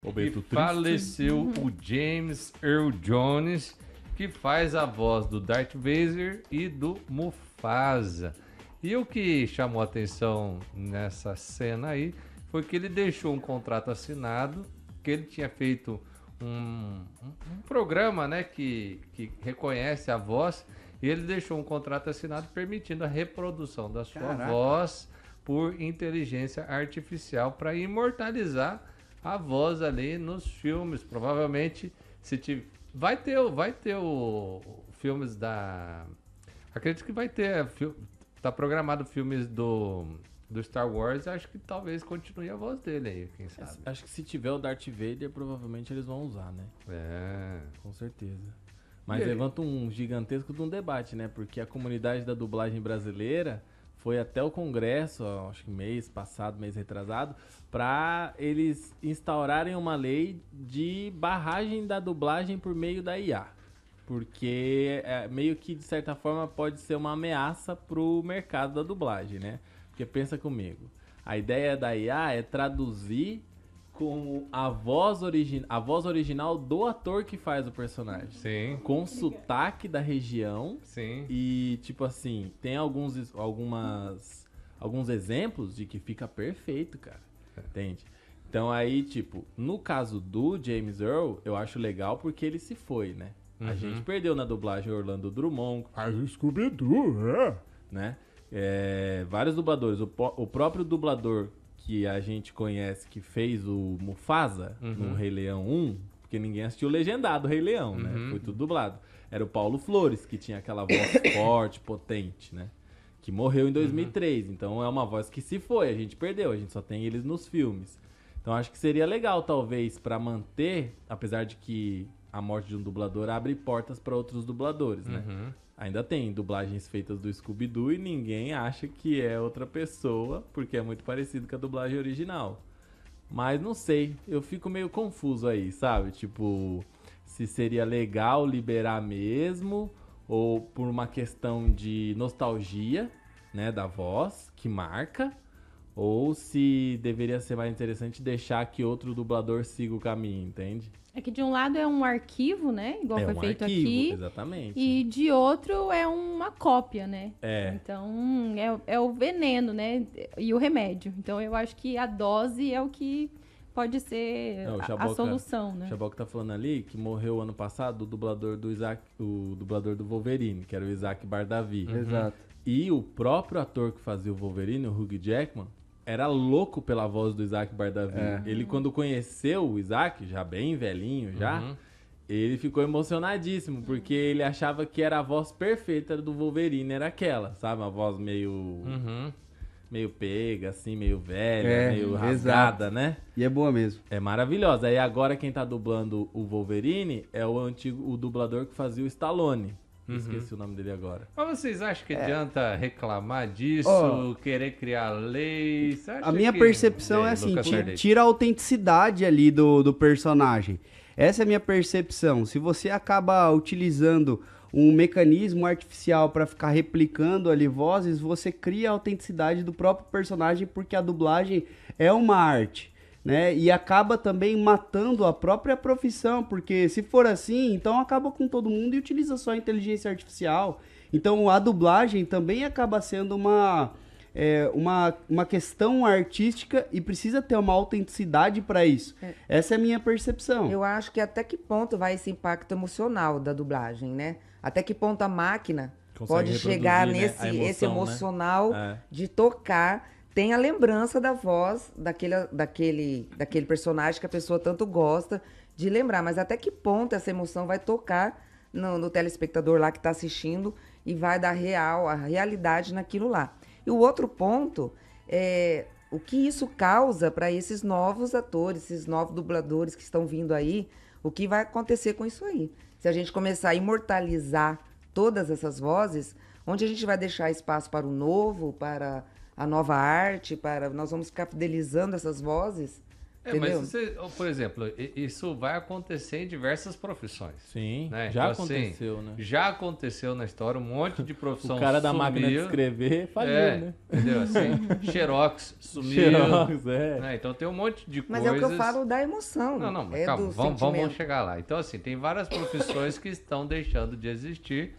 Momento E triste. faleceu o James Earl Jones, que faz a voz do Darth Vader e do Mufasa. E o que chamou a atenção nessa cena aí foi que ele deixou um contrato assinado, que ele tinha feito um programa, né, que reconhece a voz, e ele deixou um contrato assinado permitindo a reprodução da sua voz por inteligência artificial para imortalizar a voz ali nos filmes. Provavelmente vai ter o filmes da, acredito que vai ter, tá programado filmes do Star Wars. Acho que talvez continue a voz dele aí, quem sabe. Acho que se tiver o Darth Vader, provavelmente eles vão usar, né? É. Com certeza. Mas E aí? levanta um gigantesco de um debate, né? Porque a comunidade da dublagem brasileira foi até o Congresso, ó, acho que mês passado, mês retrasado, para eles instaurarem uma lei de barragem da dublagem por meio da IA. Porque meio que, de certa forma, pode ser uma ameaça pro mercado da dublagem, né? Porque pensa comigo, a ideia da IA é traduzir com a voz original do ator que faz o personagem. Sim, Com sotaque da região. sim. E, tipo assim, tem alguns exemplos de que fica perfeito, cara. Entende? Então aí, tipo, no caso do James Earl, eu acho legal porque ele se foi, né? A gente perdeu na dublagem Orlando Drummond, faz o Scooby-Doo, né? Vários dubladores. O próprio dublador que a gente conhece que fez o Mufasa no Rei Leão 1, porque ninguém assistiu legendado o Rei Leão, né? Foi tudo dublado. Era o Paulo Flores, que tinha aquela voz forte, potente, né? Que morreu em 2003. Então é uma voz que se foi, a gente perdeu, a gente só tem eles nos filmes. Então acho que seria legal, talvez, pra manter, apesar de que a morte de um dublador abre portas pra outros dubladores, né? Ainda tem dublagens feitas do Scooby-Doo e ninguém acha que é outra pessoa, porque é muito parecido com a dublagem original. Mas não sei, eu fico meio confuso aí, sabe? Tipo, se seria legal liberar mesmo, ou por uma questão de nostalgia, né, da voz, que marca, ou se deveria ser mais interessante deixar que outro dublador siga o caminho, entende? É que de um lado é um arquivo, né? Igual foi feito aqui. Exatamente. E de outro é uma cópia, né? Então é o veneno, né? E o remédio. Então eu acho que a dose é o que pode ser a solução, né? O Chaboca tá falando ali que morreu ano passado o dublador do Isaac, o dublador do Wolverine, que era o Isaac Bardavi. Exato. E o próprio ator que fazia o Wolverine, o Hugh Jackman, era louco pela voz do Isaac Bardavi. Ele, quando conheceu o Isaac, já bem velhinho, ele ficou emocionadíssimo, porque ele achava que era a voz perfeita do Wolverine, era aquela, sabe? Uma voz meio pega, assim, meio velha, meio rasgada, né? E é boa mesmo. É maravilhosa. Aí agora quem tá dublando o Wolverine é o dublador que fazia o Stallone. Esqueci o nome dele agora. Mas vocês acham que adianta reclamar disso, querer criar leis? Você acha A minha que- percepção é assim, Lucas Sardelli? tira a autenticidade ali do personagem. Essa é a minha percepção. Se você acaba utilizando um mecanismo artificial para ficar replicando ali vozes, você cria a autenticidade do próprio personagem, porque a dublagem é uma arte, né? E acaba também matando a própria profissão, porque se for assim, então acaba com todo mundo e utiliza só a inteligência artificial. Então a dublagem também acaba sendo uma questão artística e precisa ter uma autenticidade para isso. Essa é a minha percepção. Eu acho que até que ponto vai esse impacto emocional da dublagem, né? Até que ponto a máquina Consegue pode reproduzir, chegar né, nesse a emoção, esse emocional né? de tocar, tem a lembrança da voz daquele personagem que a pessoa tanto gosta de lembrar. Mas até que ponto essa emoção vai tocar no telespectador lá que está assistindo e vai dar a realidade naquilo lá. E o outro ponto é o que isso causa para esses novos atores, esses novos dubladores que estão vindo aí, o que vai acontecer com isso aí. Se a gente começar a imortalizar todas essas vozes, onde a gente vai deixar espaço para o novo, para a nova arte, nós vamos ficar fidelizando essas vozes? Entendeu? Mas por exemplo, isso vai acontecer em diversas profissões. Sim, né? já então, aconteceu, assim, né? Já aconteceu na história, um monte de profissão O cara da sumiu, máquina de escrever faliu, né? Entendeu? Assim, Xerox sumiu. Xerox, né? Então tem um monte de Mas coisas... é o que eu falo da emoção. Não, mas é calma, do vamos chegar lá. Então, assim, tem várias profissões que estão deixando de existir.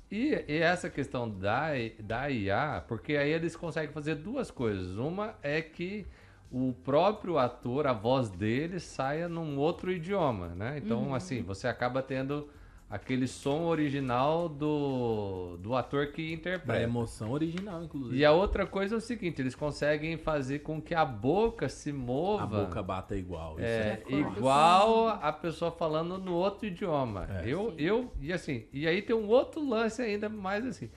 E essa questão da IA, porque aí eles conseguem fazer duas coisas. Uma é que o próprio ator, a voz dele, saia num outro idioma, né? Então, assim, você acaba tendo aquele som original do ator que interpreta. Da emoção original, inclusive. E a outra coisa é o seguinte, eles conseguem fazer com que a boca se mova. A boca bata igual. Igual a pessoa falando no outro idioma. E aí tem um outro lance ainda mais assim,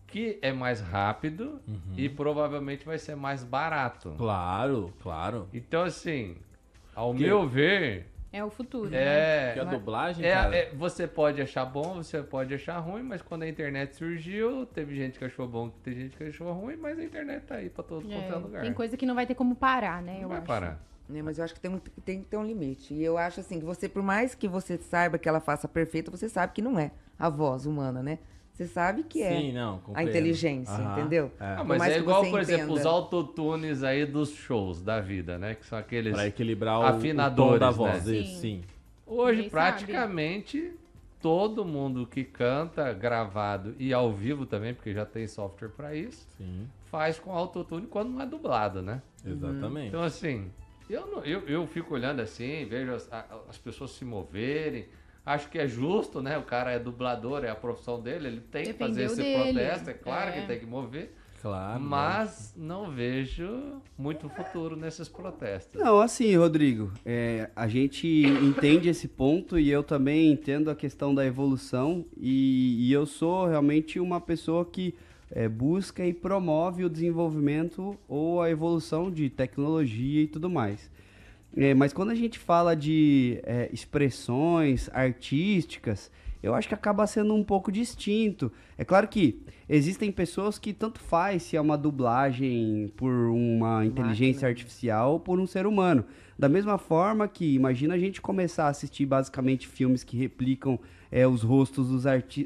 que é mais rápido e provavelmente vai ser mais barato. Claro, claro. Então, assim, ao meu ver... É o futuro, Porque a dublagem, cara... você pode achar bom, você pode achar ruim, mas quando a internet surgiu, teve gente que achou bom, teve gente que achou ruim, mas a internet tá aí pra todo quanto é lugar. Tem coisa que não vai ter como parar, né? Não vai parar. Mas eu acho que tem que ter um limite. E eu acho assim, que você, por mais que você saiba que ela faça perfeita, você sabe que não é a voz humana, né? Você sabe que a inteligência, entendeu? Mas é igual, por exemplo, os autotunes aí dos shows da vida, né? Que são aqueles pra equilibrar afinadores, o tom da voz. né? Sim. Hoje, Ninguém praticamente, todo mundo que canta gravado e ao vivo também, porque já tem software para isso, faz com autotune quando não é dublado, né? Exatamente. Então, assim, eu fico olhando assim, vejo as pessoas se moverem. Acho que é justo, né? O cara é dublador, é a profissão dele, ele tem que fazer esse protesto, é claro que ele tem que mover. Claro. Mas não vejo muito futuro nesses protestos. Não, assim, Rodrigo, a gente entende esse ponto e eu também entendo a questão da evolução e eu sou realmente uma pessoa que busca e promove o desenvolvimento ou a evolução de tecnologia e tudo mais. Mas quando a gente fala de expressões artísticas, eu acho que acaba sendo um pouco distinto. É claro que existem pessoas que tanto faz se é uma dublagem por uma inteligência artificial ou por um ser humano. Da mesma forma que, imagina a gente começar a assistir basicamente filmes que replicam os rostos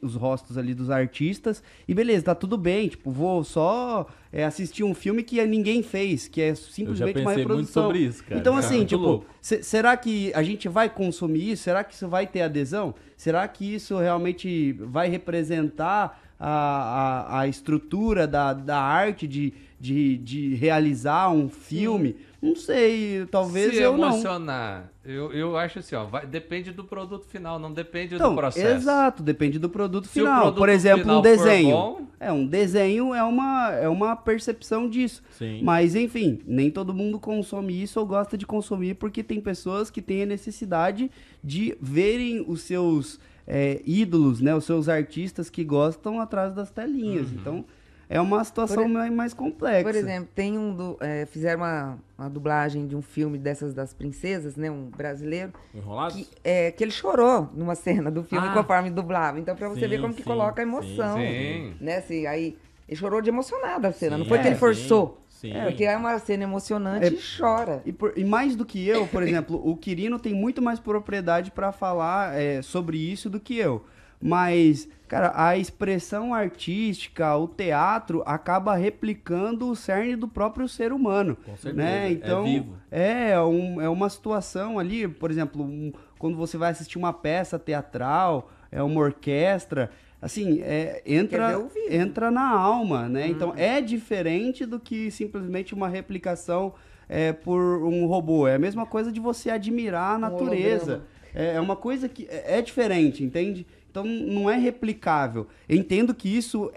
os rostos ali dos artistas e beleza, tá tudo bem, tipo, vou só assistir um filme que ninguém fez, que é simplesmente uma reprodução. Muito sobre isso, cara. Então assim, tipo, será que a gente vai consumir isso? Será que isso vai ter adesão? Será que isso realmente vai representar a estrutura da arte de realizar um filme? Não sei, talvez eu não. Se emocionar, eu acho assim, ó, depende do produto final, não depende do processo. Exato, depende do produto Se final. o produto por exemplo, final um desenho. For bom, Um desenho é uma percepção disso. Sim. Mas, enfim, nem todo mundo consome isso ou gosta de consumir, porque tem pessoas que têm a necessidade de verem os seus ídolos, né? Os seus artistas que gostam atrás das telinhas. Então, é uma situação mais complexa. Por exemplo, tem fizeram uma dublagem de um filme dessas das princesas, né? Um brasileiro. Enrolados? Que ele chorou numa cena do filme conforme dublava. Então, pra você ver como que coloca a emoção. Sim. Né? Assim, aí, ele chorou de emocionado a cena. Não foi que ele forçou. Sim. Porque é uma cena emocionante e chora. E mais do que eu, por exemplo, o Quirino tem muito mais propriedade para falar sobre isso do que eu. Mas, cara, a expressão artística, o teatro, acaba replicando o cerne do próprio ser humano. Com certeza, né? Então, vivo. É uma situação ali, por exemplo, quando você vai assistir uma peça teatral, uma orquestra, assim, entra na alma, né? Então, é diferente do que simplesmente uma replicação por um robô. É a mesma coisa de você admirar a natureza. É uma coisa que é diferente, entende? Então, não é replicável. Eu entendo que isso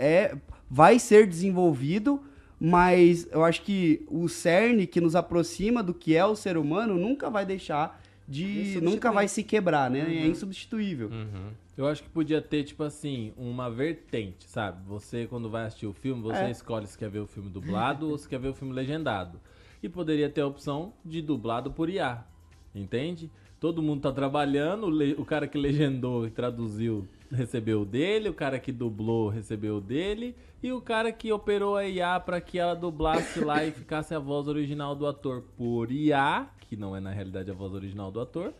vai ser desenvolvido, mas eu acho que o cerne que nos aproxima do que é o ser humano nunca vai deixar nunca vai se quebrar, né? É insubstituível. Eu acho que podia ter, tipo assim, uma vertente, sabe? Você, quando vai assistir o filme, você escolhe se quer ver o filme dublado ou se quer ver o filme legendado. E poderia ter a opção de dublado por IA, entende? Todo mundo tá trabalhando, o cara que legendou e traduziu recebeu o dele, o cara que dublou recebeu o dele, e o cara que operou a IA para que ela dublasse lá e ficasse a voz original do ator por IA, que não é na realidade a voz original do ator,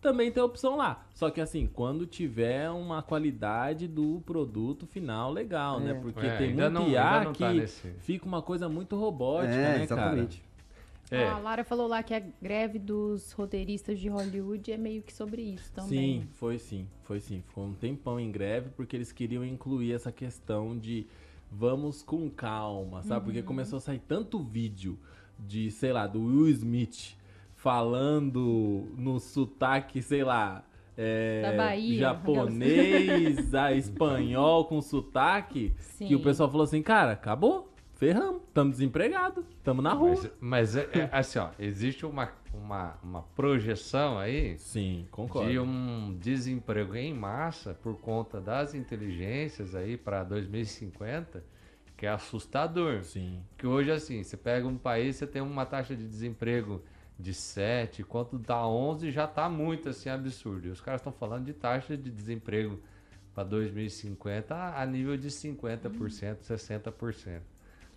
também tem a opção lá. Só que assim, quando tiver uma qualidade do produto final legal, né? Porque tem muito IA que fica uma coisa muito robótica, né, exatamente. cara? A Lara falou lá que a greve dos roteiristas de Hollywood é meio que sobre isso também. Sim, foi sim. Ficou um tempão em greve porque eles queriam incluir essa questão de vamos com calma, sabe? Porque começou a sair tanto vídeo de, sei lá, do Will Smith falando no sotaque, sei lá, da Bahia, japonês, espanhol com sotaque, que o pessoal falou assim, cara, acabou. Ferramos, estamos desempregados, estamos na rua. Mas assim, ó, existe uma projeção aí. Sim, concordo. De um desemprego em massa por conta das inteligências aí para 2050, que é assustador. Sim. Que hoje, assim, você pega um país, você tem uma taxa de desemprego de 7, quando dá 11 já tá muito assim absurdo. E os caras estão falando de taxa de desemprego para 2050 a nível de 50%, 60%.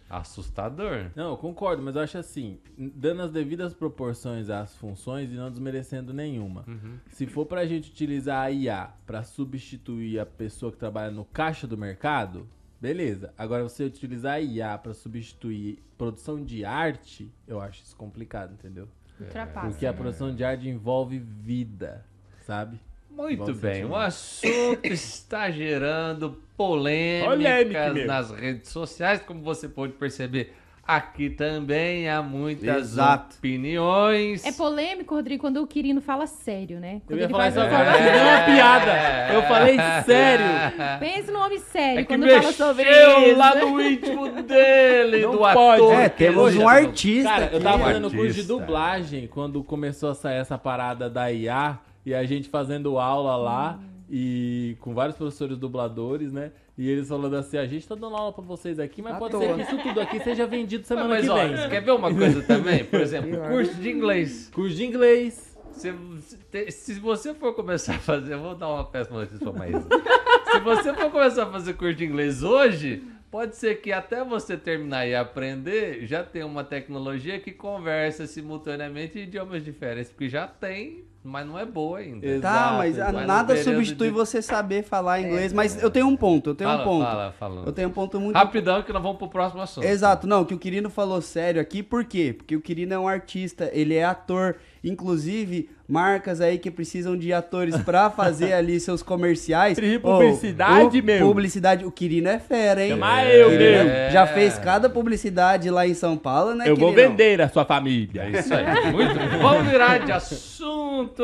Assustador. Não, eu concordo, mas eu acho assim, dando as devidas proporções às funções e não desmerecendo nenhuma. Se for pra gente utilizar a IA pra substituir a pessoa que trabalha no caixa do mercado, beleza. Agora você utilizar a IA pra substituir produção de arte, eu acho isso complicado, entendeu? Ultrapassa, porque a produção de arte envolve vida, sabe? Muito bem, o assunto está gerando polêmicas nas redes sociais, como você pode perceber. Aqui também há muitas opiniões. É polêmico, Rodrigo, quando o Quirino fala sério, né? Quando eu ia ele falar faz isso agora, não é uma piada. Eu falei sério. Pensa no homem sério, que quando fala sobre isso. Lá no íntimo dele, não do pode. ator. Temos um artista. Cara, eu tava fazendo curso de dublagem quando começou a sair essa parada da IA e a gente fazendo aula lá e com vários professores dubladores, né? E eles falando assim, a gente tá dando aula pra vocês aqui, mas pode ser que isso tudo aqui seja vendido semana que vem. Você quer ver uma coisa também? Por exemplo, curso de inglês. Curso de inglês. Se você for começar a fazer... Eu vou dar uma péssima notícia pra Maísa. Se você for começar a fazer curso de inglês hoje, pode ser que até você terminar e aprender, já tem uma tecnologia que conversa simultaneamente em idiomas diferentes, porque já tem... Mas não é boa ainda. Tá, mas nada substitui você saber falar inglês. Mas eu tenho um ponto, Fala. Eu tenho um ponto muito... Rapidão que nós vamos pro próximo assunto. Exato, não, que o Quirino falou sério aqui, por quê? Porque o Quirino é um artista, ele é ator. Inclusive, marcas aí que precisam de atores pra fazer ali seus comerciais. Publicidade, meu. Publicidade, o Quirino é fera, hein? Chama eu, meu. Já fez cada publicidade lá em São Paulo, né, Eu vou vender a sua família. É isso aí. Muito bem. Vamos virar de assunto.